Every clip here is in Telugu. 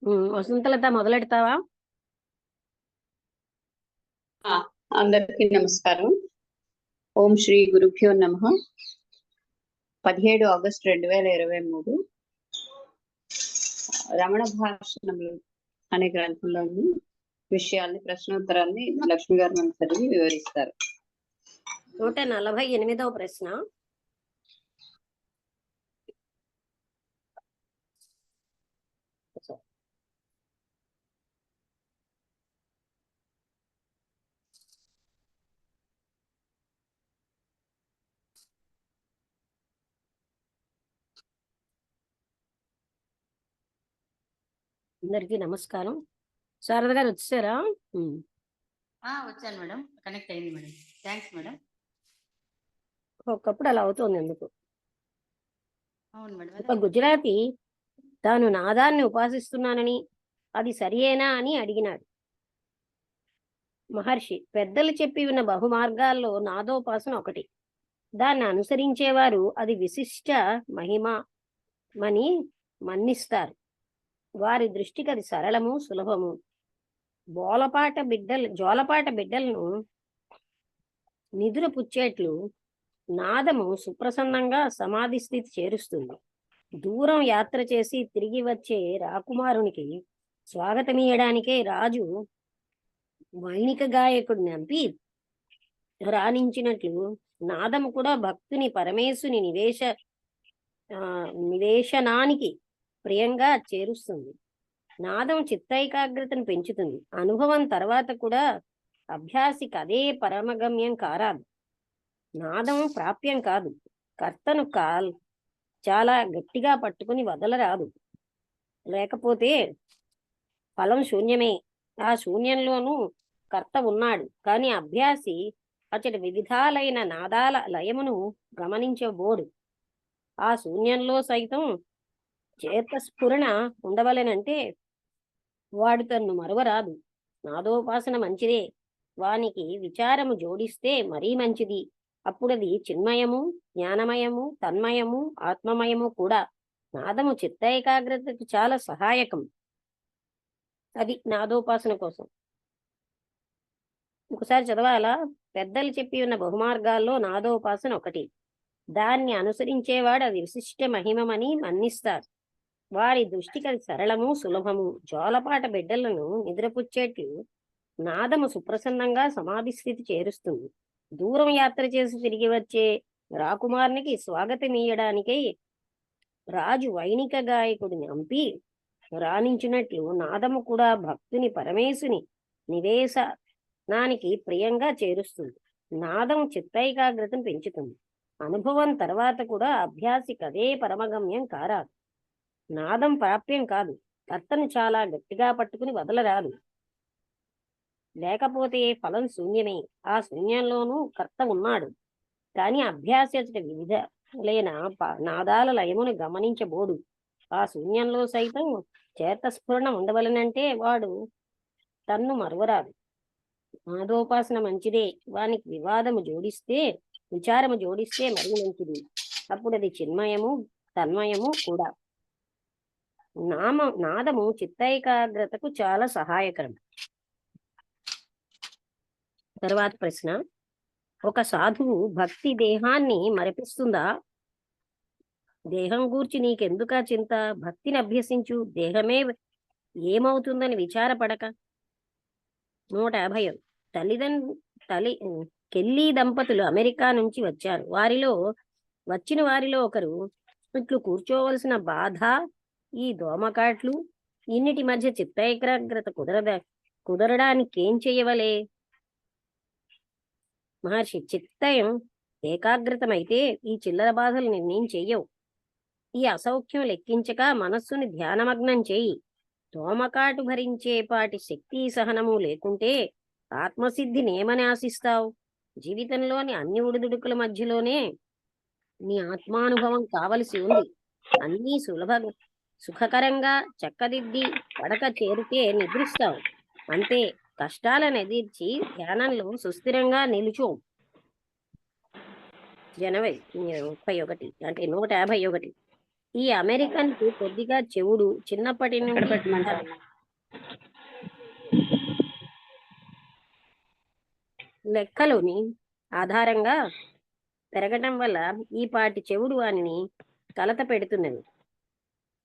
వసంతలత మొదలెడతావా? అందరికీ నమస్కారం. ఓం శ్రీ గురుభ్యో నమః. 17 ఆగస్టు 2023 రమణ భాషణములు అనే గ్రంథంలోని విషయాల్ని ప్రశ్నోత్తరాన్ని లక్ష్మి గారు మనకు చదివి వివరిస్తారు. 148వ ప్రశ్న. అందరికీ నమస్కారం. శారద గారు వచ్చారా? వచ్చాను మేడం, కనెక్ట్ అయింది మేడం. Thanks madam. ఒకప్పుడు అలా అవుతుంది ఎందుకు? అవును మేడం. ఒక గుజరాతీ తాను నాదాన్ని ఉపాసిస్తున్నానని అది సరియేనా అని అడిగినాడు. మహర్షి, పెద్దలు చెప్పి ఉన్న బహుమార్గాల్లో నాదోపాసన ఒకటి. దాన్ని అనుసరించేవారు అది విశిష్ట మహిమని మన్నిస్తారు. వారి దృష్టికి అది సరళము, సులభము. జోలపాట బిడ్డలను నిదుర పుచ్చేట్లు నాదము సుప్రసన్నంగా సమాధి స్థితి చేరుస్తుంది. దూరం యాత్ర చేసి తిరిగి వచ్చే రాకుమారునికి స్వాగతమీయడానికే రాజు వైణిక గాయకుడిని నంపి రాణించినట్లు నాదము కూడా భక్తుని పరమేశుని నివేశనానికి ప్రియంగా చేరుస్తుంది. నాదం చిత్తైకాగ్రతను పెంచుతుంది. అనుభవం తర్వాత కూడా అభ్యాసికి అదే పరమగమ్యం కారాదు. నాదం ప్రాప్యం కాదు. కర్తను చాలా గట్టిగా పట్టుకుని వదలరాదు. లేకపోతే ఫలం శూన్యమే. ఆ శూన్యంలోనూ కర్త ఉన్నాడు. కానీ అభ్యాసి అతడి వివిధాలైన నాదాల లయమును గమనించబోడు. ఆ శూన్యంలో సైతం చేతస్ఫురణ ఉండవలెనంటే వాడు తన్ను మరువరాదు. నాదోపాసన మంచిదే. వానికి విచారము జోడిస్తే మరీ మంచిది. అప్పుడది చిన్మయము, జ్ఞానమయము, తన్మయము, ఆత్మమయము కూడా. నాదము చిత్తైకాగ్రతకు చాలా సహాయకం. అది నాదోపాసన కోసం. ఒకసారి చదవాలా? పెద్దలు చెప్పి ఉన్న బహుమార్గాల్లో నాదోపాసన ఒకటి. దాన్ని అనుసరించేవాడు అది విశిష్ట మహిమని మన్నిస్తారు. వారి దృష్టికి అది సరళము, సులభము. జోలపాట బిడ్డలను నిద్రపుచ్చేట్లు నాదము సుప్రసన్నంగా సమాధి స్థితి చేరుస్తుంది. దూరం యాత్ర చేసి తిరిగి వచ్చే రాకుమారునికి స్వాగతమీయడానికై రాజు వైణిక గాయకుడిని నంపి రాణించినట్లు నాదము కూడా భక్తుని పరమేశుని నివేశనానికి ప్రియంగా చేరుస్తుంది. నాదం చిత్తైకాగ్రతను పెంచుతుంది. అనుభవం తర్వాత కూడా అభ్యాసికి అదే పరమగమ్యం కారాదు. నాదం ప్రాప్యం కాదు. కర్తను చాలా గట్టిగా పట్టుకుని వదలరాదు. లేకపోతే ఫలం శూన్యమే. ఆ శూన్యంలోనూ కర్త ఉన్నాడు. కానీ అభ్యాసి అతడి వివిధలైన నాదాల లయమును గమనించబోడు. ఆ శూన్యంలో సైతం చేతస్ఫురణ ఉండవలనంటే వాడు తన్ను మరువరాదు. నాదోపాసన మంచిదే. వానికి విచారము జోడిస్తే మరీ మంచిది. అప్పుడు అది చిన్మయము, తన్మయము కూడా. నాదము చిత్తైకాగ్రతకు చాలా సహాయకరం. తర్వాత ప్రశ్న. ఒక సాధువు భక్తి దేహాన్ని మరపిస్తుందా? దేహం గూర్చి నీకెందుకా చింత? భక్తిని అభ్యసించు. దేహమే ఏమవుతుందని విచారపడక. 150. కెల్లీ దంపతులు అమెరికా నుంచి వచ్చారు. వచ్చిన వారిలో ఒకరు, ఇట్లు కూర్చోవలసిన బాధ, ఈ దోమకాట్లు, ఇన్నిటి మధ్య చిత్తైకాగ్రత కుదరడానికి ఏం చెయ్యవలే? మహర్షి, చిత్తం ఏకాగ్రతమైతే ఈ చిల్లర బాధలు నిన్నేం చెయ్యవు. ఈ అసౌఖ్యం లెక్కించక మనస్సుని ధ్యానమగ్నం చేయి. దోమకాటు భరించేపాటి శక్తి సహనము లేకుంటే ఆత్మసిద్ధిని ఏమని ఆశిస్తావు? జీవితంలోని అన్ని ఉడిదుడుకుల మధ్యలోనే నీ ఆత్మానుభవం కావలసి ఉంది. అన్నీ సుఖకరంగా చక్కదిద్ది పడక చేరితే నిద్రిస్తావు. అంతే. కష్టాలను ఎదిర్చి ధ్యానంలో సుస్థిరంగా నిలుచో. జనవరి 31 అంటే 151. ఈ అమెరికన్ కు కొద్దిగా చెవుడు, చిన్నప్పటి ఎక్కడ నుండి పెట్టమంటారు? లెక్కలోని ఆధారంగా పెరగటం వల్ల ఈ పాటి చెవుడు వానిని కలత పెడుతున్నది.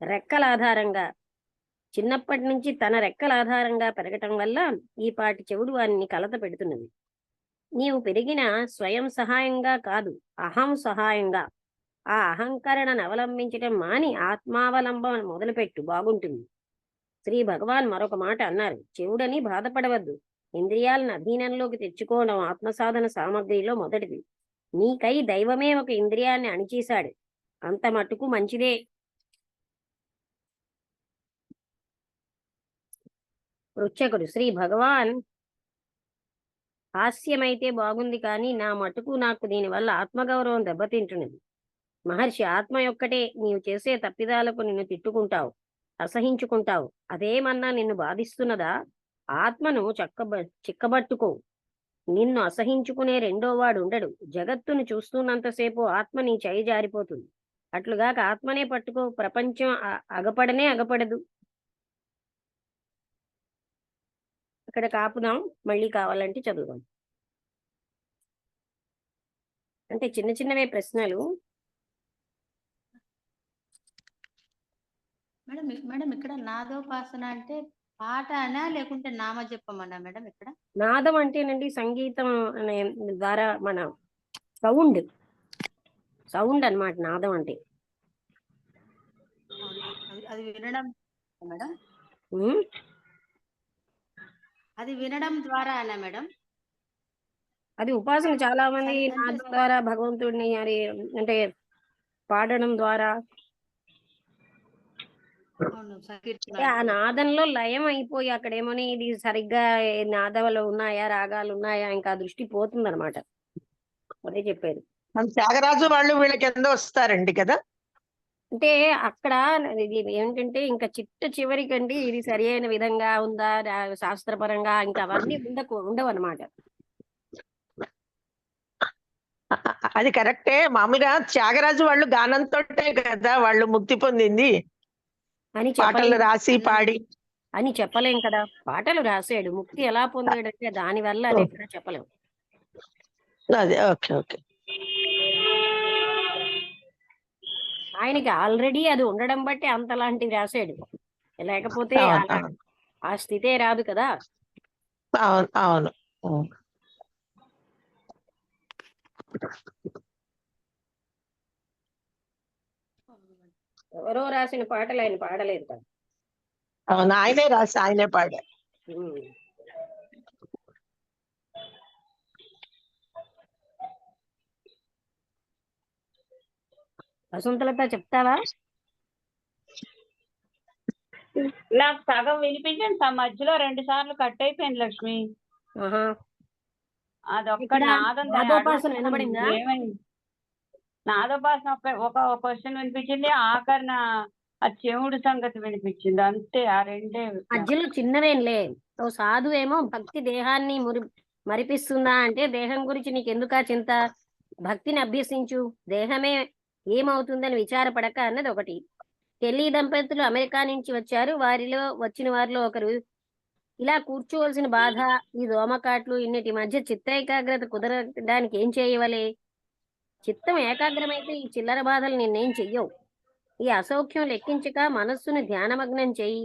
రెక్కల ఆధారంగా చిన్నప్పటి నుంచి తన రెక్కల ఆధారంగా పెరగటం వల్ల ఈ పాటి చెవుడు వానిని కలత పెడుతున్నది. నీవు పెరిగిన స్వయం సహాయంగా కాదు, అహం సహాయంగా. ఆ అహంకరణను అవలంబించటం మాని ఆత్మావలంబన మొదలుపెట్టు, బాగుంటుంది. శ్రీ భగవాన్ మరొక మాట అన్నారు, చెవుడని బాధపడవద్దు. ఇంద్రియాలను అధీనంలోకి తెచ్చుకోవడం ఆత్మసాధన సామగ్రిలో మొదటిది. నీకై దైవమే ఒక ఇంద్రియాన్ని అణిచేశాడు, అంత మట్టుకు మంచిదే. పృచ్ఛకుడు, శ్రీ భగవాన్ హాస్యమైతే బాగుంది, కానీ నా మటుకు నాకు దీనివల్ల ఆత్మగౌరవం దెబ్బతింటున్నది. మహర్షి, ఆత్మ యొక్కటే. నీవు చేసే తప్పిదాలకు నిన్ను తిట్టుకుంటావు, అసహించుకుంటావు. అదేమన్నా నిన్ను బాధిస్తున్నదా? ఆత్మను చిక్కబట్టుకో. నిన్ను అసహించుకునే రెండో వాడు ఉండడు. జగత్తును చూస్తున్నంతసేపు ఆత్మ నీ చేయి జారిపోతుంది. అట్లుగాక ఆత్మనే పట్టుకో, ప్రపంచం అగపడనే అగపడదు. ఇక్కడ కాపుదాం, మళ్ళీ కావాలంటే చదువుదాం. అంటే చిన్న చిన్నవే ప్రశ్నలు. మేడం మేడం ఇక్కడ నాదోపాసన అంటే పాట అనా లేకుంటే నామజపమనా మేడం? ఇక్కడ నాదం అంటేనండి సంగీతం అనే ద్వారా మన సౌండ్ సౌండ్ అన్నమాట నాదం అంటే. అది వినడం మేడం, ఉమ్, అది వినడం ద్వారా అనా మేడం? అది ఉపాసన. చాలా మంది అంటే నాదం ద్వారా భగవంతుడిని అది అంటే పాడడం ద్వారా, అవును, సంకీర్తన అంటే ఆ నాదంలో లయం అయిపోయి అక్కడేమోని ఇది సరిగ్గా నాదాలు ఉన్నాయా, రాగాలు ఉన్నాయా, ఇంకా దృష్టి పోతుందన్నమాట. అదే చెప్పారు. మన త్యాగరాజు వాళ్ళు వీళ్ళకి ఎందో వస్తారండి కదా. అంటే అక్కడ ఇది ఏంటంటే ఇంకా చిట్ట చివరికండి ఇది సరి అయిన విధంగా ఉందా, శాస్త్రపరంగా ఇంకా అవన్నీ ఉండవు అనమాట. అది కరెక్టే. మామూలుగా త్యాగరాజు వాళ్ళు గానంతో కదా వాళ్ళు ముక్తి పొందింది, అని పాటలు చెప్పలేం రాసి పాడి. అని చెప్పలేం కదా. పాటలు రాశాడు, ముక్తి ఎలా పొందాడంటే దాని వల్ల అని ఎక్కడ చెప్పలేం. అదే, ఓకే ఓకే. ఆయనకి ఆల్రెడీ అది ఉండడం బట్టి అంతలాంటివి రాశాడు, లేకపోతే అవును అవును ఆ స్థితే రాదు కదా. అవును అవును. ఎవరో రాసిన పాటలు ఆయన పాడలేదు కదా. అవును, ఆయనే రాసి ఆయనే పాడారు. ఉమ్. వసంతలత చెప్తావా? నాకు సగం వినిపించండి, మధ్యలో 2 సార్లు కట్ అయిపోయింది లక్ష్మి. ఆహా. అదొక్క ఇక్కడ నాదం నాదోపాసన వినబడిందా? ఏమైంది? నాదోపాసన ఒక క్వశ్చన్ వినిపించింది, ఆఖరణ ఆ చెవుడు సంగతి వినిపించింది, అంతే. ఆ రెండే. మధ్యలో చిన్నవేంలే. ఓ సాధు ఏమో భక్తి దేహాన్ని మరిపిస్తుందా అంటే, దేహం గురించి నీకెందుకా చింత, భక్తిని అభ్యసించు, దేహమే ఏమవుతుందని విచారపడక అన్నది ఒకటి. కెల్లీ దంపతులు అమెరికా నుంచి వచ్చారు. వచ్చిన వారిలో ఒకరు, ఇలా కూర్చోవలసిన బాధ, ఈ దోమకాట్లు, ఇన్నిటి మధ్య చిత్త ఏకాగ్రత కుదరడానికి ఏం చేయవలే? చిత్తం ఏకాగ్రమైతే ఈ చిల్లర బాధలు నిన్నేం చెయ్యవు. ఈ అసౌఖ్యం లెక్కించక మనస్సును ధ్యానమగ్నం చెయ్యి.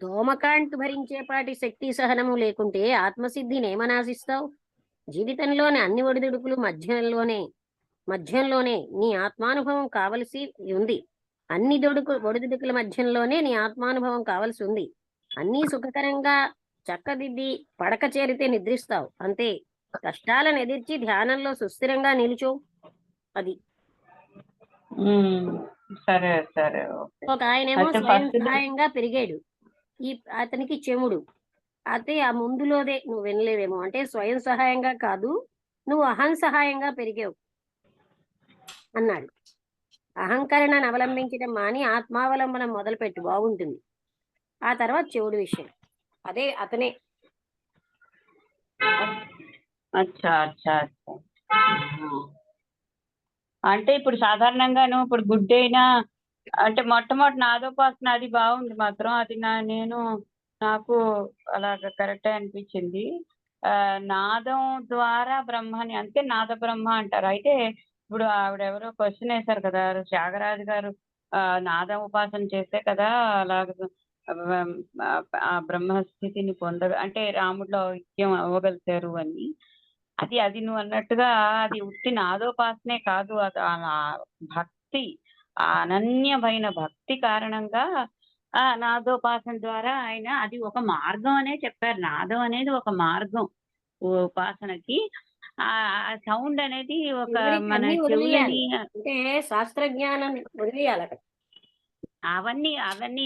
దోమకాంటు భరించేపాటి శక్తి సహనము లేకుంటే ఆత్మసిద్ధిని ఏమనాశిస్తావు? జీవితంలోని అన్ని ఒడిదుడుకులు మధ్యంలోనే నీ ఆత్మానుభవం కావలసి ఉంది. అన్ని ఒడిదుడుకుల మధ్యంలోనే నీ ఆత్మానుభవం కావలసి ఉంది. అన్నీ సుఖకరంగా చక్కదిద్ది పడక చేరితే నిద్రిస్తావు, అంతే. కష్టాలను ఎదిర్చి ధ్యానంలో సుస్థిరంగా నిలుచో. అది సరే సరే. ఒక ఆయనేమో స్వయం సహాయంగా పెరిగాడు, అతనికి చెముడు. అయితే ఆ ముందులోదే నువ్వు వినలేవేమో, అంటే స్వయం సహాయంగా కాదు, నువ్వు అహం సహాయంగా పెరిగావు అన్నాడు. అహంకరణను అవలంబించడం మాని ఆత్మావలంబనం మొదలుపెట్టు, బాగుంటుంది. ఆ తర్వాత చెవుడు విషయం, అదే అతనే. అచ్చా అచ్చా అచ్చా. అంటే ఇప్పుడు సాధారణంగాను ఇప్పుడు గుడ్డైనా అంటే మొట్టమొదటి నాదోపాసన అది బాగుంది మాత్రం. అది నాకు అలాగ కరెక్టే అనిపించింది. నాదం ద్వారా బ్రహ్మని అంటే నాద బ్రహ్మ అంటారు. అయితే ఇప్పుడు ఆవిడెవరో క్వశ్చన్ వేశారు కదా! త్యాగరాజు గారు నాదం ఉపాసన చేస్తే కదా అలాగ ఆ బ్రహ్మస్థితిని అంటే రాముడిలో ఐక్యం అవ్వగలిగారు అని. అది నువ్వు అన్నట్టుగా అది ఉత్తి నాదోపాసనే కాదు. అది భక్తి, ఆ అనన్యమైన భక్తి కారణంగా ఆ నాదోపాసన ద్వారా ఆయన అది ఒక మార్గం అనే చెప్పారు. నాదం అనేది ఒక మార్గం ఉపాసనకి. ఆ సౌండ్ అనేది ఒక చివరికి మన అన్ని చెవులని వదిలేయాలి. అంటే శాస్త్రజ్ఞానం వదిలేయాలి అక్కడ. అవన్నీ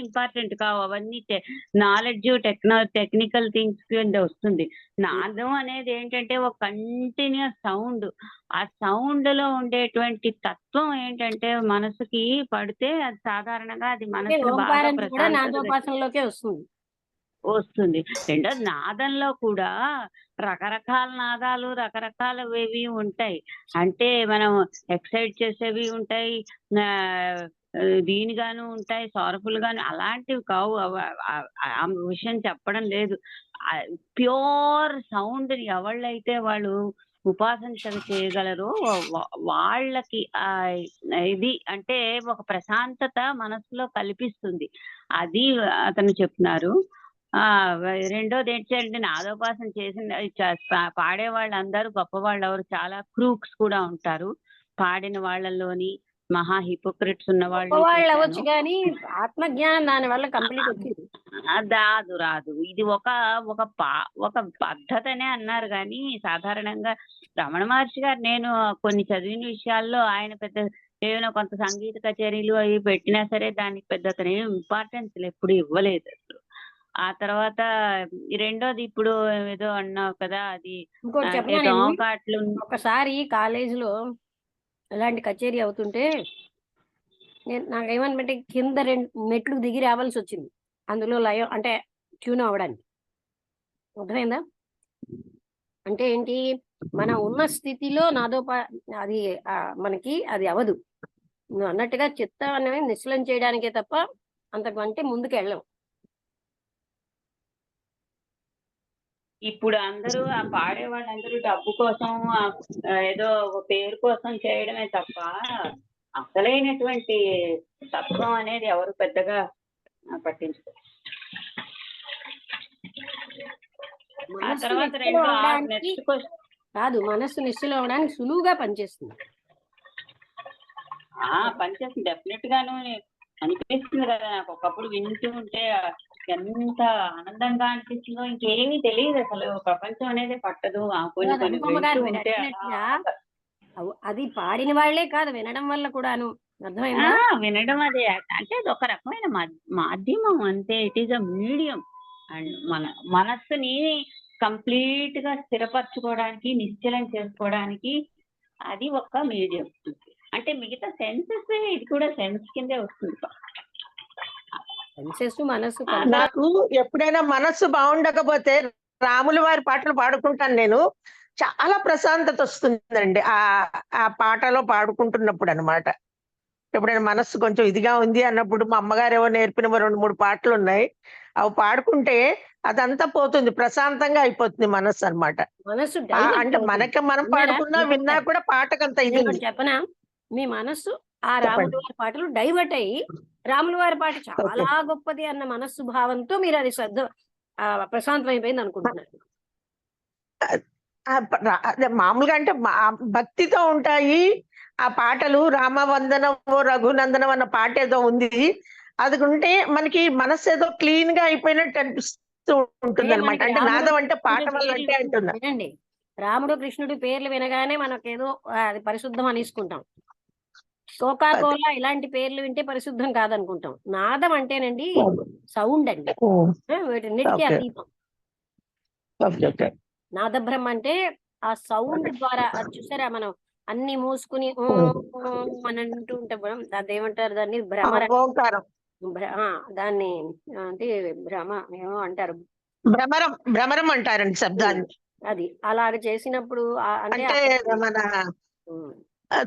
ఇంపార్టెంట్ కావు. అవన్నీ నాలెడ్జ్, టెక్నికల్ థింగ్స్ కింద వస్తుంది. నాదం అనేది ఏంటంటే ఒక కంటిన్యూస్ సౌండ్. ఆ సౌండ్ లో ఉండేటువంటి తత్వం ఏంటంటే మనసుకి పడితే అది సాధారణంగా అది అంటే మనసును బాగా ఓంకారం కూడా ప్రశాంతత నాదోపాసనలోకే వస్తుంది. వస్తుంది. రెండోది నాదంలో కూడా రకరకాల నాదాలు, రకరకాలవేవి ఉంటాయి. అంటే మనం ఎక్సైట్ చేసేవి ఉంటాయి. దీనిగాను ఉంటాయి, సారఫుల్ గాను అలాంటివి కావు. ఆ విషయం చెప్పడం లేదు. ప్యూర్ సౌండ్ ఎవళ్ళైతే వాళ్ళు ఉపాసన చేయగలరో వాళ్ళకి ఇది అంటే ఒక ప్రశాంతత మనసులో కల్పిస్తుంది. అది అతను చెప్తున్నారు. రెండోది ఏంటంటే నాదోపాసన పాడే వాళ్ళందరూ గొప్పవాళ్ళు ఎవరు, చాలా క్రూక్స్ కూడా ఉంటారు. పాడిన వాళ్ళలోని మహా హిపోక్రిట్స్ ఉన్న గొప్ప వాళ్ళని వాళ్ళు చూశాను. అవ్వచ్చు కానీ ఆత్మజ్ఞానం దాని వల్ల కంప్లీట్ వచ్చింది. రాదు. ఇది ఒక పద్ధతి అనే అన్నారు కానీ సాధారణంగా రమణ మహర్షి గారు నేను కొన్ని చదివిన విషయాల్లో ఆయన పెద్ద ఏమైనా కొంత సంగీత కచేరీలు అవి పెట్టినా సరే దానికి పెద్ద అతను ఇంపార్టెన్స్ ఎప్పుడు ఇవ్వలేదు అసలు. ఆ తర్వాత రెండోది ఇప్పుడు ఏదో అన్నావు కదా, అది ఇంకోటి అంటే చెప్పనా నేను? దోమకాట్లు. ఒకసారి కాలేజీలో ఇలాంటి కచేరీ అవుతుంటే నాకేమనిపంటే కింద 2 మెట్లు దిగి రావాల్సి వచ్చింది. అందులో లయం అంటే ట్యూన్ అవ్వడానికి. అర్థమైందా? అంటే ఏంటి, మనం ఉన్న స్థితిలో అది మనకి అది అవదు. నువ్వు అన్నట్టుగా చిత్తం అనేది నిశ్చలం చేయడానికే తప్ప అంతకంటే ముందుకు వెళ్ళం. ఇప్పుడు అందరూ ఆ పాడే వాళ్ళందరూ డబ్బు కోసం ఏదో పేరు కోసం చేయడమే తప్ప అసలైనటువంటి తత్వం అనేది ఎవరు పెద్దగా పట్టించుకోరు. ఆ తర్వాత నెక్స్ట్ క్వశ్చన్ కాదు, మనస్సు నిశ్చలం అవడానికి సులువుగా పనిచేస్తుంది. పనిచేస్తుంది డెఫినెట్ గాను అనిపిస్తుంది కదా. నాకు ఒకప్పుడు వింటూ ఉంటే ఎంత ఆనందంగా అనిపిస్తుందో, ఇంకేమీ తెలియదు అసలు. ప్రపంచం అనేది పట్టదు. కొన్ని వింటూ ఉంటే అది పాడిన వాళ్లే కాదు, వినడం వల్ల కూడాను. అర్థమైందా? వినడం అదే అంటే అది ఒక రకమైన మాధ్యమం అంతే. It is a medium. And మన మనస్సుని కంప్లీట్ గా స్థిరపరచుకోవడానికి, నిశ్చలం చేసుకోవడానికి అది ఒక మీడియం. అంటే మిగతా సెన్సెస్ ఇది కూడా సెన్స్ కిందే వస్తుంది. సెన్సెస్ మనస్సు నాకు ఎప్పుడైనా మనస్సు బాగుండకపోతే రాముల వారి పాటలు పాడుకుంటాను నేను. చాలా ప్రశాంతత వస్తుందండి ఆ పాటలో పాడుకుంటున్నప్పుడు అన్నమాట. ఎప్పుడైనా మనస్సు కొంచెం ఇదిగా ఉంది అన్నప్పుడు మా అమ్మగారు ఏవో నేర్పిన 2-3 పాటలు ఉన్నాయి. అవి పాడుకుంటే అదంతా పోతుంది, ప్రశాంతంగా అయిపోతుంది మనస్సు అన్నమాట. మనస్సు అంటే మనకి మనం పాడుకున్నా విన్నా కూడా పాటకంత ఇది ఉంది. చెప్పనా, మీ మనస్సు ఆ రాముల వారి పాటలు డైవర్ట్ అయ్యి రాముల వారి పాట చాలా గొప్పది అన్న మనస్సు భావంతో మీరు అది ప్రశాంతం అయిపోయింది అనుకుంటున్నారు. మామూలుగా అంటే భక్తితో ఉంటాయి ఆ పాటలు. రామవందనం రఘునందనం అన్న పాట ఏదో ఉంది, అది ఉంటే మనకి మనస్సు ఏదో క్లీన్ గా అయిపోయినట్టు అనిపిస్తూ ఉంటుంది అనమాట. అంటే నాదం అంటే పాట వల్ల అంటే అంటున్నా. వినండి, రాముడు కృష్ణుడు పేర్లు వినగానే మనకేదో అది పరిశుద్ధం అనేసుకుంటాం. కోకా-కోలా ఇలాంటి పేర్లు వింటే పరిశుద్ధం కాదనుకుంటాం. నాదం అంటేనండి సౌండ్ అండి, వీటన్నిటికీ అతీతం. నాదబ్రహ్మ అంటే ఆ సౌండ్ ద్వారా, అది చూసారా మనం అన్ని మూసుకుని అని అంటూ ఉంటాం. అదేమంటారు దాన్ని, దాన్ని అంటే భ్రమ ఏమో అంటారు, భ్రమరం అంటారండి శబ్దాన్ని. అది అలాగ చేసినప్పుడు అంటే మన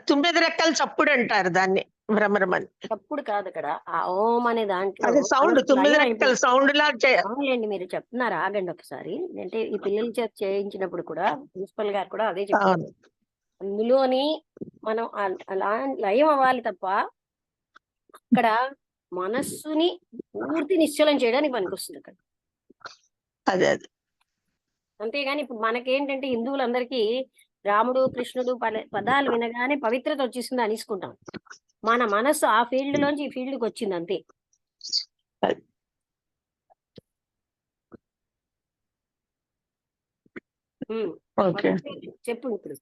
9 రెక్కల చప్పుడు అంటారు దాన్ని. భ్రమరమని తప్పుడు కాదు అక్కడ. ఆ ఓం అనే దాంట్లో అది సౌండ్ మనసు 9 లయం రెక్కల అయిపోయింది. సౌండ్ లా అవునులేండి, మీరు చెప్తున్నారు, ఆగండి ఒకసారి. అంటే ఈ పిల్లల చేత చేయించినప్పుడు కూడా ప్రిన్సిపల్ గారు కూడా అదే చెప్పారు. అవును. అందులోని మనం అలా లయం అవ్వాలి తప్ప అక్కడ మనస్సుని పూర్తి నిశ్చలం చేయడానికి పనికొస్తుంది అక్కడ. అదే అదే అంతేగాని ఇప్పుడు మనకేంటంటే హిందువులందరికీ రాముడు కృష్ణుడు పదాలు వినగానే పవిత్రత వచ్చేసింది అనేసుకుంటాం. మన మనస్సు ఆ ఫీల్డ్ లోంచి ఈ ఫీల్డ్కి వచ్చింది అంతే. అదే. ఓకే. చెప్పు ఇప్పుడు.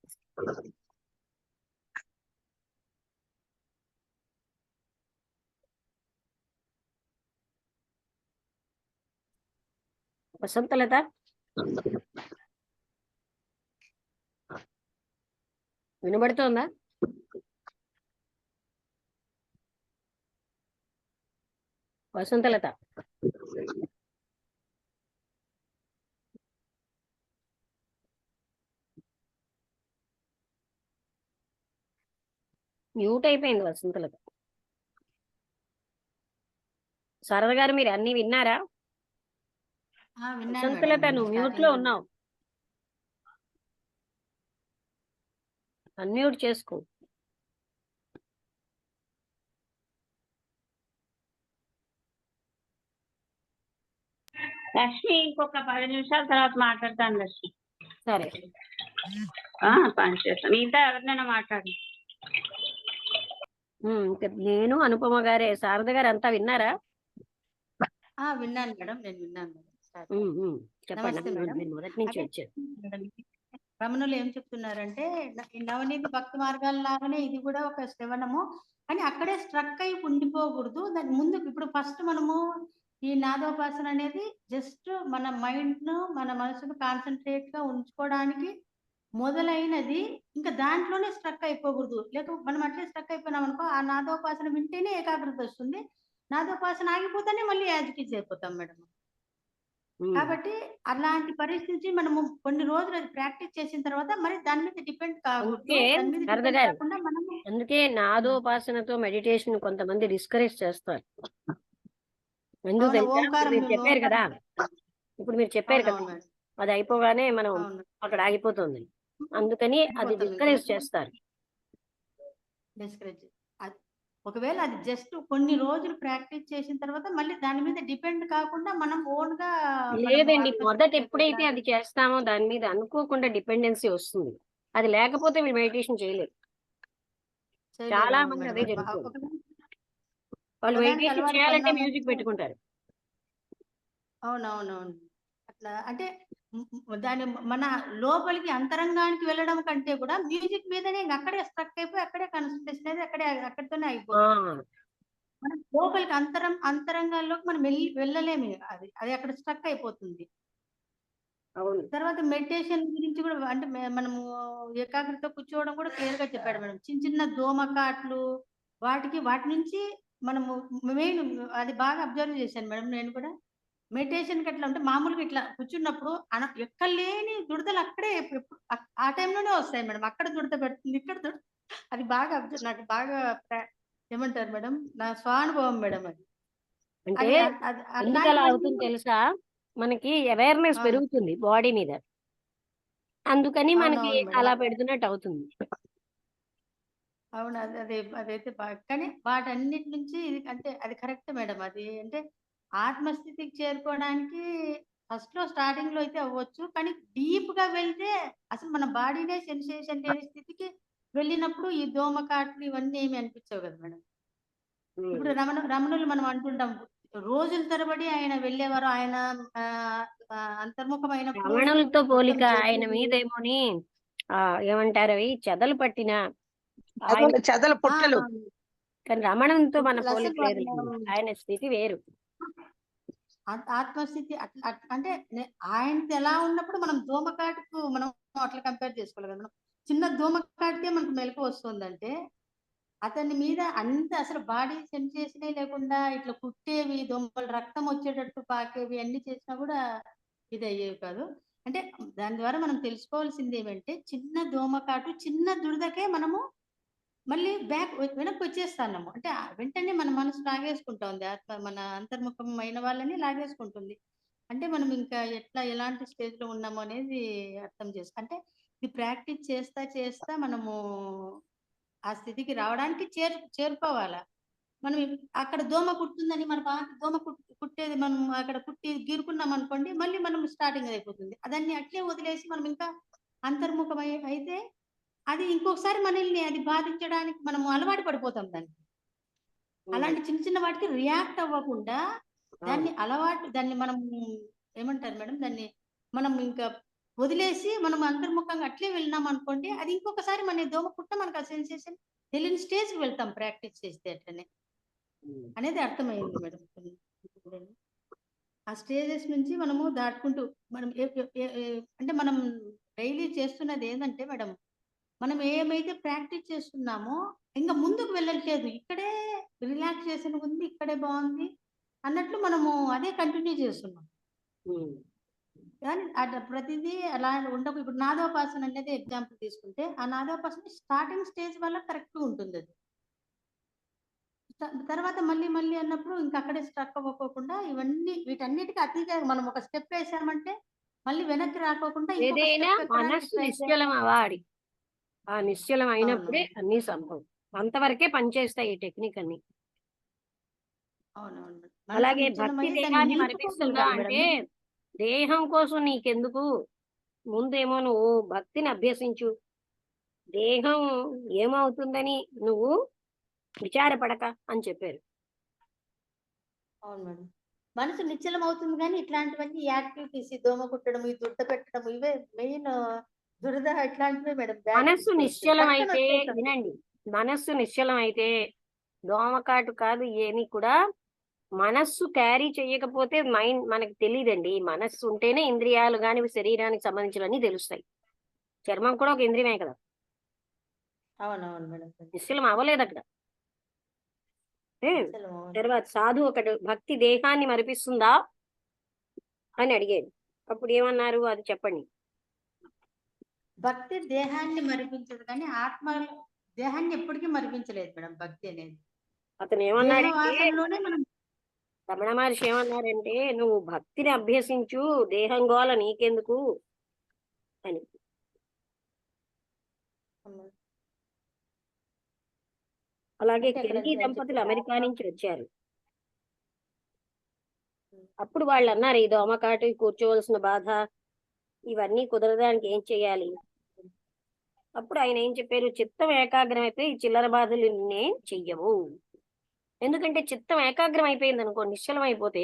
వసంతలత, వినబడుతోందా? వసంతలత, మ్యూట్ అయిపోయింది వసంతలత. శారద గారు, మీరు అన్ని విన్నారా? విన్నాను వసంతలత, మేడం. నువ్వు మ్యూట్ లో ఉన్నావు, అన్మ్యూట్ చేసుకో. లక్ష్మి ఇంకొక 10 నిమిషాల తర్వాత మాట్లాడతాను లక్ష్మి. సరే, పని చేస్తాను. మిగతా ఎవరినైనా మాట్లాడు. ఇంకా నేను అనుపమ గారే. శారద గారు అంతా విన్నారా? విన్నాను మేడం, నేను విన్నాను మేడం. చెప్పండి. నమస్తే మేడం. నేను మొదటి నుంచి అదే వచ్చాను. మేడం, రమణులు ఏం చెప్తున్నారంటే ఈ నవనీతి భక్తి మార్గాల లాగానే ఇది కూడా ఒక శ్రవణము, కానీ అక్కడే స్ట్రక్ అయి ఉండిపోకూడదు. దాని ముందుకు ఇప్పుడు ఫస్ట్ మనము ఈ నాదోపాసన అనేది జస్ట్ మన మైండ్ ను మన మనసును కాన్సన్ట్రేట్ గా ఉంచుకోవడానికి మొదలైనది. ఇంకా దాంట్లోనే స్ట్రక్ అయిపోకూడదు. లేక మనం అట్లే స్ట్రక్ అయిపోయినాం అనుకో, ఆ నాదోపాసన వింటేనే ఏకాగ్రత వస్తుంది. నాదోపాసన ఆగిపోతేనే మళ్ళీ యాజిటీస్ అయిపోతాం మేడం. కాబట్టి అలాంటి పరిస్థితి మనము కొన్ని రోజులు అది ప్రాక్టీస్ చేసిన తర్వాత మరి దాని మీద డిపెండ్ కాకూడదు. అందుకే దాని మీద శారద డిపెండ్ గారు, కాకుండా మనము అందుకే నాదోపాసనతో మెడిటేషన్ కొంతమంది డిస్కరేజ్ చేస్తారు. ఎందుకు అవును, తెలుసా? ఓంకారం మీరు చెప్పారు కదా, ఇప్పుడు మీరు చెప్పారు కదా, అవునవును మేడం. అది అయిపోగానే మనం అవును, అక్కడ ఆగిపోతుంది, అందుకని అది అయిపోతాం. డిస్కరేజ్ చేస్తారు. డిస్కరేజ్ ఒకవేళ అది జస్ట్ కొన్ని రోజులు ప్రాక్టీస్ చేసిన తర్వాత మళ్ళీ దాని మీద డిపెండ్ కాకుండా మనం ఓన్ గా లేదండి, మొదట ఎప్పుడైతే అది చేస్తామో దాని మీద అనుకోకుండా డిపెండెన్సీ వస్తుంది. అది లేకపోతే మీరు మెడిటేషన్ చేయలేరు. చాలా మంది అదే జరుగుతుంది. వాళ్ళు మెడిటేషన్ చేయాలంటే మ్యూజిక్ పెట్టుకుంటారు. అవునవునవును. అట్లా అంటే దాని మన లోపలికి అంతరంగానికి వెళ్ళడం కంటే కూడా మ్యూజిక్ మీదనే ఇంక అక్కడే స్ట్రక్ అయిపోయి అక్కడే కాన్సన్ట్రేషన్ అనేది అక్కడితోనే అయిపోతుంది. మనం లోపలికి అంతరంగాల్లోకి మనం వెళ్ళలేము. అది అది అక్కడ స్ట్రక్ అయిపోతుంది. అవును. తర్వాత మెడిటేషన్ గురించి కూడా అంటే మనము ఏకాగ్రత కూర్చోవడం కూడా క్లియర్ గా చెప్పాడు మేడం. చిన్న చిన్న దోమకాట్లు వాటి నుంచి మనము మెయిన్ అది బాగా అబ్జర్వ్ చేశాను మేడం నేను కూడా. మెడిటేషన్ కి ఎట్లా అంటే మామూలుగా ఇట్లా కూర్చున్నప్పుడు ఎక్కలేని దురదలు అక్కడే ఆ టైంలోనే వస్తాయి మేడం. అక్కడ దురద పెడుతుంది, ఇక్కడ అది బాగా నాకు బాగా ఏమంటారు మేడం, నా స్వానుభవం మేడం అది. అంటే ఎందుకు అలా అవుతుంది తెలుసా? మనకి అవేర్నెస్ పెరుగుతుంది బాడీ మీద, అందుకని మనకి అలా పెడుతున్నట్టు అవుతుంది. అవును, అదైతే బాగా. కానీ వాటన్నిటి నుంచి ఇది అంటే అది కరెక్ట్ మేడం. అది అంటే ఆత్మస్థితికి చేరుకోవడానికి ఫస్ట్ లో స్టార్టింగ్ లో అయితే అవ్వచ్చు, కానీ డీప్ గా వెళ్తే అసలు మన బాడీనే సెన్సేషన్ లేని స్థితికి వెళ్ళినప్పుడు ఈ దోమకాట్లు ఇవన్నీ ఏమి అనిపించవు కదా మేడం. ఇప్పుడు రమణులు మనం అంటుంటాం రోజుల తరబడి ఆయన వెళ్ళేవారు. ఆయన అంతర్ముఖమైన రమణులతో పోలిక ఆయన మీదేమోని ఏమంటారు అవి చెదలు పట్టిన చెదల పుట్టలు. కానీ రమణంతో మన పోలిక లేదు, ఆయన స్థితి వేరు. ఆత్మస్థితి అంటే ఆయనది ఎలా ఉన్నప్పుడు మనం దోమకాటుకు మనం అట్లా కంపేర్ చేసుకోవాలి కదా. చిన్న దోమకాటికే మనకు మెలకు వస్తుందంటే అతని మీద అంత అసలు బాడీ సెన్సేషనే లేకుండా ఇట్లా కుట్టేవి, దోమలు రక్తం వచ్చేటట్టు పాకేవి అన్ని చేసినా కూడా ఇది అయ్యేవి కాదు. అంటే దాని ద్వారా మనం తెలుసుకోవాల్సింది ఏమంటే చిన్న దోమకాటు చిన్న దురదకే మనము మళ్ళీ బ్యాక్ వెనక్కి వచ్చేస్తాము. అంటే వెంటనే మన మనసు లాగేసుకుంటోంది. మన అంతర్ముఖమైన వాళ్ళని లాగేసుకుంటుంది. అంటే మనం ఇంకా ఎలాంటి స్టేజ్‌లో ఉన్నాము అనేది అర్థం అంటే ఇది ప్రాక్టీస్ చేస్తా చేస్తా మనము ఆ స్థితికి రావడానికి చేరుకోవాలా. మనం అక్కడ దోమ కుడుతుందని మన దోమ కుట్టేది మనం అక్కడ కుట్టి గీరుకున్నాం అనుకోండి, మళ్ళీ మనం స్టార్టింగ్ అయిపోతుంది. దాన్ని అట్లే వదిలేసి మనం ఇంకా అంతర్ముఖమై అయితే అది ఇంకొకసారి మనల్ని అది బాధించడానికి మనము అలవాటు పడిపోతాం దానికి. అలాంటి చిన్న చిన్న వాటికి రియాక్ట్ అవ్వకుండా దాన్ని మనం ఏమంటారు మేడం? దాన్ని మనం ఇంకా వదిలేసి మనం అంతర్ముఖంగా అట్లే వెళ్ళినాం అనుకోండి, అది ఇంకొకసారి మన దోమ కుట్ట మనకు ఆ సెన్సేషన్ తెలియని స్టేజ్‌కి వెళ్తాం ప్రాక్టీస్ చేస్తే అట్లనే. అనేది అర్థమైంది మేడం. ఆ స్టేజెస్ నుంచి మనము దాటుకుంటూ మనం అంటే మనం డైలీ చేస్తున్నది ఏందంటే మేడం, మనం ఏమైతే ప్రాక్టీస్ చేస్తున్నామో ఇంక ముందుకు వెళ్ళట్లేదు. ఇక్కడే రిలాక్సేషన్ ఉంది, ఇక్కడే బాగుంది అన్నట్లు మనము అదే కంటిన్యూ చేస్తున్నాం. కానీ ప్రతిదీ అలా ఉండకు. ఇప్పుడు నాదోపాసన అనేది ఎగ్జాంపుల్ తీసుకుంటే, ఆ నాదోపాసన స్టార్టింగ్ స్టేజ్ వల్ల కరెక్ట్‌గా ఉంటుందది. తర్వాత మళ్ళీ మళ్ళీ అన్నప్పుడు ఇంక అక్కడే స్ట్రక్ అవ్వకోకుండా వీటన్నిటికి అతిగా మనం ఒక స్టెప్ వేసామంటే మళ్ళీ వెనక్కి రాకోకుండా ఇంకొక ఏదైనా స్టెప్ ఎక్కడానికి మనస్సు ట్రై నిశ్చలం అవ్వాలి. ఆ నిశ్చలం అయినప్పుడే అవును. అన్ని సంభవం. అంతవరకే పనిచేస్తాయి ఈ టెక్నిక్ అన్ని. అవునవును. అలాగే మనసు భక్తి నిశ్చలమై దాన్ని దేహాన్ని నిలుపుకోకూడదు మరిపిస్తుందా కదా అంటే, మేడం? దేహం కోసం నీకెందుకు, ముందేమో నువ్వు భక్తిని అభ్యసించు. దేహం ఏమవుతుందని నువ్వు విచారపడక అని చెప్పారు. అవును మేడం. మనసు నిశ్చలం అవుతుంది కానీ ఇట్లాంటివన్నీ యాక్టివిటీస్ దోమ కుట్టడం, ఈ దుడ్డ పెట్టడం ఇవే మెయిన్ దురద ఇట్లాంటివే మేడం. బ్యాడ్ మనస్సు థింగ్స్ వస్తాయి. నిశ్చలం టక్కన అయితే వచ్చేస్తాం. వినండి, మనస్సు నిశ్చలం అయితే దోమకాటు కాదు ఏమి కూడా మనస్సు క్యారీ చేయకపోతే మైండ్ మనకి తెలియదండి. మనస్సు ఉంటేనే ఇంద్రియాలు గాని శరీరానికి సంబంధించినవన్నీ తెలుస్తాయి. చర్మం కూడా ఒక ఇంద్రియమే కదా. అవునవును మేడం. నిశ్చలం అవ్వలేదు అక్కడ. నిశ్చలం అవును. తర్వాత సాధు ఒకడు భక్తి దేహాన్ని మరిపిస్తుందా అని అడిగాడు. అప్పుడు ఏమన్నారు అది చెప్పండి. భక్తి దేహాన్ని మరిపించదు కానీ దేహాన్ని ఎప్పటికీ మరిపించలేదు మేడం భక్తి అనేది. అతను దేహ ఏమన్నాడంటే, వాసనలోనే మనం రమణ మహర్షి ఏమన్నారంటే, నువ్వు భక్తిని అభ్యసించు, దేహం గోల నీకెందుకు అని. అలాగే అంటే ఇక్కడ కెనడీ దంపతులు చెప్పేది అమెరికా ఆత్మ నుంచి వచ్చారు. అప్పుడు వాళ్ళు అన్నారు, ఈ దోమకాటు, ఈ కూర్చోవలసిన బాధ, ఇవన్నీ కుదరడానికి ఏం చేయాలి? అప్పుడు ఆయన ఏం చెప్పారు, చిత్తం ఏకాగ్రం అయితే ఈ చిల్లర బాధలు నిన్నే చెయ్యవు. ఎందుకంటే చిత్తం ఏకాగ్రం అయిపోయింది అనుకో, నిశ్చలం అయిపోతే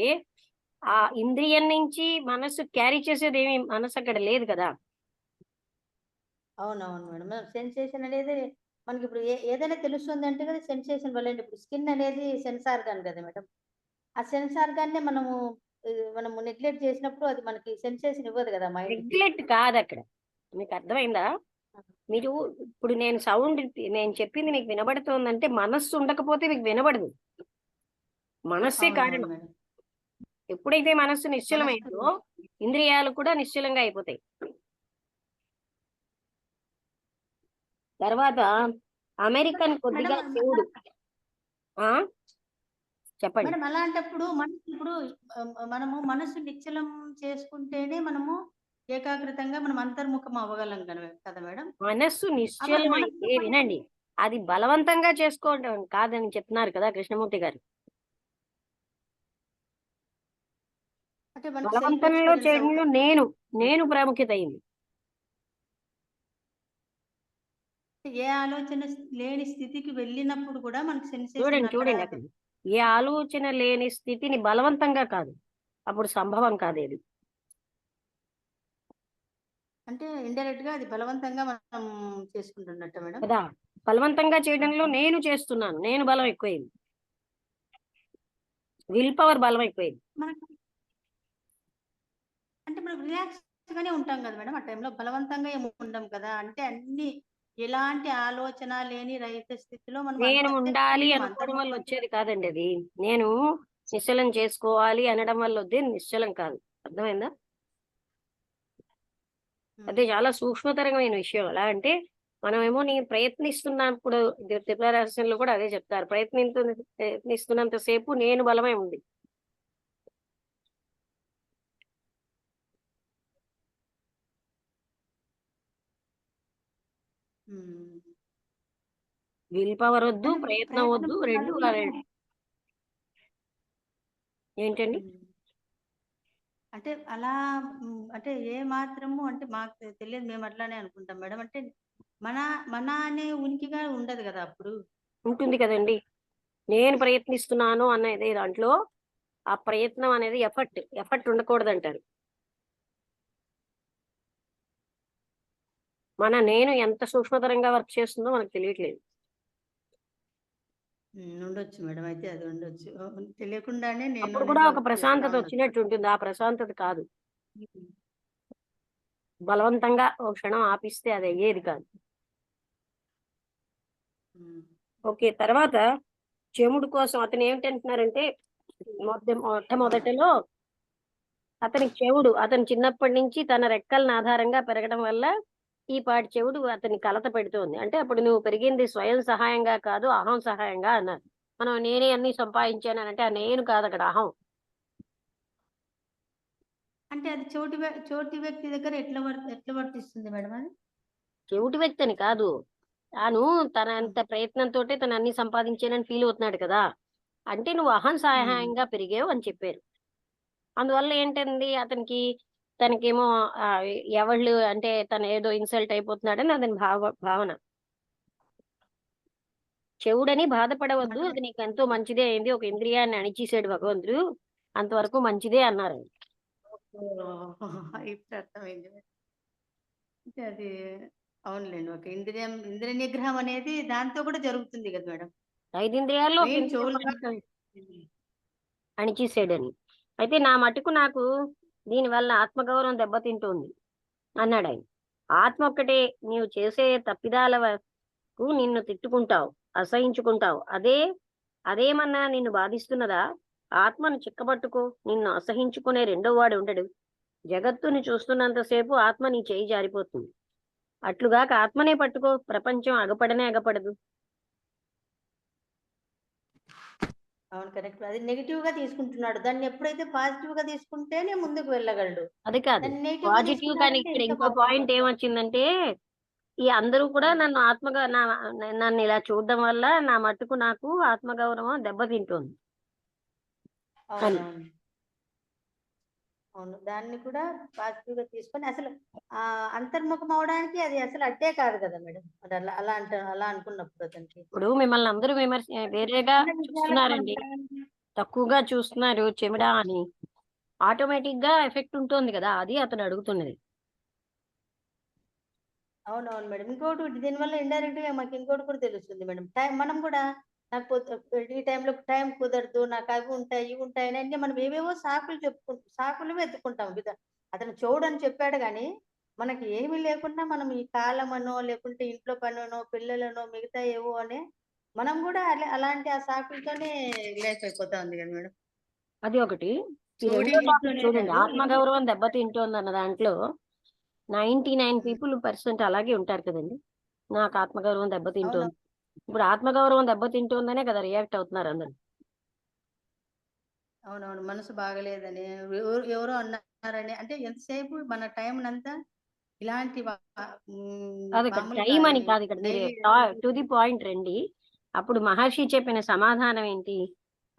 ఆ ఇంద్రియం నుంచి మనస్సు క్యారీ చేసేది ఏమి మనసు అక్కడ లేదు కదా. అవునవును మేడం. సెన్సేషన్ అనేది మనకి ఇప్పుడు ఏదైనా తెలుస్తుంది అంటే కదా సెన్సేషన్ వల్ల. ఇప్పుడు స్కిన్ అనేది సెన్స్ ఆర్గాన్ కదా మేడం. ఆ సెన్స్ ఆర్గాన్నే మనము నెగ్లెక్ట్ చేసినప్పుడు అది మనకి సెన్సేషన్ ఇవ్వదు కదా మైండ్‌కి. నెగ్లెక్ట్ కాదు అక్కడ. మీకు అర్థమైందా? మీరు ఇప్పుడు నేను చెప్పింది మీకు వినబడుతోందంటే మనస్సు ఉండకపోతే మీకు వినబడదు. మనస్సే అవునవును కారణం. మేడం. ఎప్పుడైతే మనస్సు మనస్సు నిశ్చలమైందో ఇంద్రియాలు కూడా నిశ్చలంగా అయిపోతాయి. తర్వాత అమెరికన్ కొద్దిగా మేడం శివుడు చెప్పండి. మేడం అలాంటప్పుడు మనము మనసు నిశ్చలం చేసుకుంటేనే మనము ఏకాగ్రతంగా మనం అంతర్ముఖం అవ్వగలం కదా మేడం. మనస్సు నిశ్చలం అయితే వినండి, అది బలవంతంగా చేసుకోవడం కాదని చెప్తున్నారు కదా కృష్ణమూర్తి గారు. అంటే మనకి సెల్ఫ్ బలవంతంలో ఎక్స్పీరియన్స్ చేయడంలో నేను ప్రాముఖ్యత అయింది. ఏ ఆలోచన లేని స్థితికి వెళ్ళినప్పుడు కూడా మనకి సెన్సేషన్ చూడండి అక్కడ ఏ ఆలోచన లేని స్థితిని బలవంతంగా కాదు, అప్పుడు సంభవం కాదేది. అంటే ఇండైరెక్ట్ గా అది బలవంతంగా మనం చేసుకుంటున్నట్టు మేడం. కదా, బలవంతంగా చేయడంలో నేను చేస్తున్నాను, నేను బలం ఎక్కువైంది, విల్ పవర్ బలం ఎక్కువైంది. మనకు అంటే మనం రిలాక్స్ గానే ఉంటాం కదా మేడం. ఆ టైంలో బలవంతంగా ఏమి ఉండం కదా. అంటే ఎలాంటి ఆలోచన లేని రహిత స్థితిలో మనం నేను అంతసేపు ఉండాలి ఉంటాం అనుకోవడం వల్ల వచ్చేది కాదండి అది. నేను నిశ్చలం చేసుకోవాలి అనడం వల్ల వచ్చేది నిశ్చలం కాదు. అర్థమైందా? అదే చాలా సూక్ష్మతరమైన విషయం. ఎలా అంటే మనమేమో నేను ప్రయత్నిస్తున్నప్పుడు త్రిపుర రహస్యంలో కూడా అదే చెప్తారు, ప్రయత్నిస్తున్నంత సేపు నేను బలమే ఉంది. ఉమ్. విల్ పవర్ వద్దు, కానీ ప్రయత్నం వద్దు, రెండు బలంగా ఏంటండి. అంటే అలా అంటే ఏ మాత్రము అంటే మాకు తెలియదు, మేము అట్లానే అనుకుంటాం మేడం. అంటే మన మన అనే ఉనికిగా ఉండదు కదా అప్పుడు. ఉంటుంది కదండి. నేను ప్రయత్నిస్తున్నాను అనేది దాంట్లో ఆ ప్రయత్నం అనేది ఎఫర్ట్ ఉండకూడదు అంటారు. నేను ఎంత సూక్ష్మతరంగా వర్క్ చేస్తుందో మనకు తెలియట్లేదు. ఉండొచ్చు మేడం, అయితే అది ఉండొచ్చు. తెలియకుండానే నేను అప్పుడు కూడా అనేది ఒక వర్క్ చేస్తా ప్రశాంతత ఉన్నది. వచ్చినట్టు ఉంటుంది. ఆ ప్రశాంతత కాదు, బలవంతంగా ఒక క్షణం ఆపిస్తే అది అయ్యేది కాదు. ఓకే, తర్వాత చెముడు కోసం అతను ఏమిటంటున్నారంటే, మొట్టమొదటిలో అతని చెవుడు, అతను చిన్నప్పటి నుంచి తన రెక్కలను ఆధారంగా పెరగడం వల్ల ఈ పాటి చెవుడు అతని కలత పెడుతోంది. అంటే అప్పుడు నువ్వు పెరిగింది స్వయం సహాయంగా కాదు, అహం సహాయంగా అన్నారు. మనం నేనే అన్ని సంపాదించాను అని అంటే ఆ నేను కాదు, అక్కడ అహం. అంటే అది చోటి వ్యక్తి దగ్గర ఎట్లా వర్తిస్తుంది మేడం అది? చెవిటి వ్యక్తి అని కాదు, తాను తన అంత ప్రయత్నంతో తను అన్ని సంపాదించానని ఫీల్ అవుతున్నాడు కదా. అంటే నువ్వు అహం సహాయంగా పెరిగావు అని చెప్పారు. అందువల్ల ఏంటండి అతనికి, తనకేమో ఎవళ్ళు అంటే తను ఏదో ఇన్సల్ట్ అయిపోతున్నాడని అతని భావన. చెవుడని బాధపడవద్దు, అది నీకు ఎంతో మంచిదే అయింది, ఒక ఇంద్రియాన్ని అణిచేసాడు భగవంతుడు, అంతవరకు మంచిదే అన్నారు. ఇప్పుడు అర్థమైంది. అంటే అది అవునులేండి, ఒక ఇంద్రియ నిగ్రహం అనేది దాంతో కూడా జరుగుతుంది కదా మేడం. 5 ఇంద్రియాల్లో ఒక మెయిన్ ఇంద్రియం చెవులు అణిచేసాడని. అయితే నా మటుకు నాకు దీనివల్ల ఆత్మగౌరవం దెబ్బతింటోంది అన్నాడు ఆయన. ఆత్మ ఒక్కటే నీవు చేసే తప్పిదాల వరకు నిన్ను తిట్టుకుంటావు, అసహించుకుంటావు, అదేమన్నా నిన్ను బాధిస్తున్నదా? ఆత్మను చిక్కబట్టుకో, నిన్ను అసహించుకునే రెండో వాడు ఉండడు. జగత్తుని చూస్తున్నంతసేపు ఆత్మ నీ చేయి జారిపోతుంది. అట్లుగాక ఆత్మనే పట్టుకో, ప్రపంచం అగపడనే అగపడదు. అవును, కరెక్ట్. అది నెగిటివ్ గా తీసుకుంటున్నాడు. దాన్ని ఎప్పుడైతే పాజిటివ్ గా తీసుకుంటేనే ముందుకు వెళ్ళగలడు. అది కాదు దాన్ని నెగిటివ్ గా పాజిటివ్. కానీ తీసుకున్నాడంటే ఇక్కడ ఇంకా ఇంకో పాయింట్ ఏమొచ్చిందంటే, ఈ అందరూ కూడా నన్ను ఆత్మగా నన్ను ఇలా చూడడం వల్ల నా మట్టుకు నాకు ఆత్మగౌరవం దెబ్బతింటుంది అని. అవునవును. అవును, దాన్ని కూడా పాజిటివ్ గా తీసుకొని అసలు అంతర్ముఖం అవడానికి అది అసలు అట్టే కాదు కదా మేడం. అది అలా అనుకున్నప్పుడు అతనికి ఇప్పుడు మిమ్మల్ని అందరూ వేరేగా చిన్న విషయాలకు మనం చూస్తున్నారండి, తక్కువగా చూస్తున్నారు చెమిడా అని, ఆటోమేటిక్ గా ఎఫెక్ట్ ఉంటుంది కదా, అది అతను అడుగుతున్నది. అవునవును మేడం. ఇంకోటి దీనివల్ల ఇండైరెక్ట్ గా మాకు ఇంకోటి కూడా తెలుస్తుంది మేడం. మనం కూడా నాకు ఈ టైంలో టైం కుదరదు, నాకు అవి ఉంటాయి ఇవి ఉంటాయి అని అంటే మనం ఏవేవో సాకులు వెతుకుంటాం. అతను చూడని చెప్పాడు కానీ మనకి ఏమీ లేకుండా మనం ఈ కాలమనో లేకుంటే ఇంట్లో పనునో పిల్లలనో మిగతా ఏవో అని మనం కూడా అలాంటి ఆ సాకులతోనే లేకపోతా ఉంది కదా మేడం. అది ఒకటి. ఈ చోడీ రెండో టాపిక్ ఇంట్లోనే చూడండి, కాదు, ఆత్మగౌరవం దెబ్బతింటోంది అన్న దాంట్లో 99% అలాగే ఉంటారు కదండి. నాకు ఆత్మగౌరవం అవును, దెబ్బతింటోంది. ఇప్పుడు ఆత్మగౌరవం దెబ్బతింటోందనే కదా రియాక్ట్ అవుతున్నారు అందరు. అవునవును, మనసు బాగలేదని ఎవరో అన్నారని అంటే ఎంతసేపు మన టైం అంతా ఇలాంటి అది ఇక్కడ మామూలుగా టైం అని కాదు, ఇక్కడ మీరు డైలీ టు ది పాయింట్ రండి. అప్పుడు మహర్షి చెప్పిన సమాధానం ఏంటి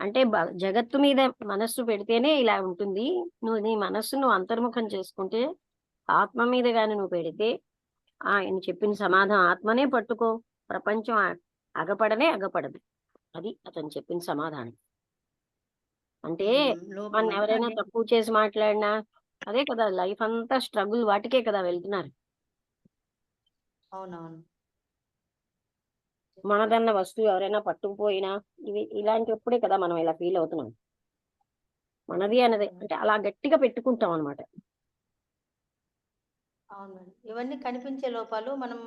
అంటే, జగత్తు మీద మనస్సు పెడితేనే ఇలా ఉంటుంది, నువ్వు నీ మనస్సును అంతర్ముఖం చేసుకుంటే ఆత్మ మీద గాని నువ్వు పెడితే, ఆయన చెప్పిన సమాధానం ఆత్మనే పట్టుకో, ప్రపంచం అగపడనే అగపడదు. అది అతను చెప్పిన సమాధానం. అంటే లోపల మన ఎవరైనా తక్కువ చేసి మాట్లాడినా అదే కదా, లైఫ్ అంతా స్ట్రగుల్ వాటికే కదా వెళ్తున్నారు. అవునవును, మనదన్న వస్తువు ఎవరైనా పట్టుకుపోయినా ఇలాంటప్పుడే కదా మనం ఇలా ఫీల్ అవుతున్నాం. మనది అన్నది అంటే అలా గట్టిగా పెట్టుకుంటాం అనమాట. అవును మేడం. ఇవన్నీ కనిపించే లోపాలు, మనం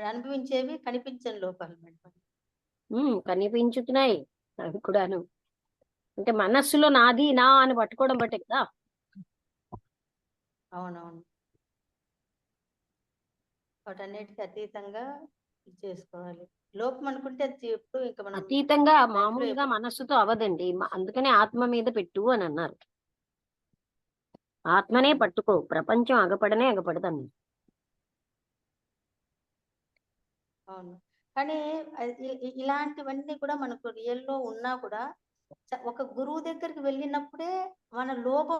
అనుభవించేవి కనిపించని లోపాలు మేడం. కనిపించుతున్నాయి అవి కూడాను. అంటే మనస్సులో నాది నా అని పట్టుకోవడం బట్టే కదా. అవునవును. వాటన్నిటికి అతీతంగా ఇది చేసుకోవాలి. లోపం అనుకుంటే అది ఎప్పుడు ఇంకా మనం అతీతంగా లైఫ్ లో మామూలుగా మనస్సుతో అవదండి. అందుకనే ఆత్మ మీద పెట్టు అని అన్నారు. ఆత్మనే పట్టుకో, ప్రపంచం అగపడనే అగపడతాను. అవును. కానీ ఇలాంటివన్నీ కూడా మనకు రియల్ లో ఉన్నా కూడా ఒక గురువు దగ్గరికి వెళ్ళినప్పుడే మన లోపం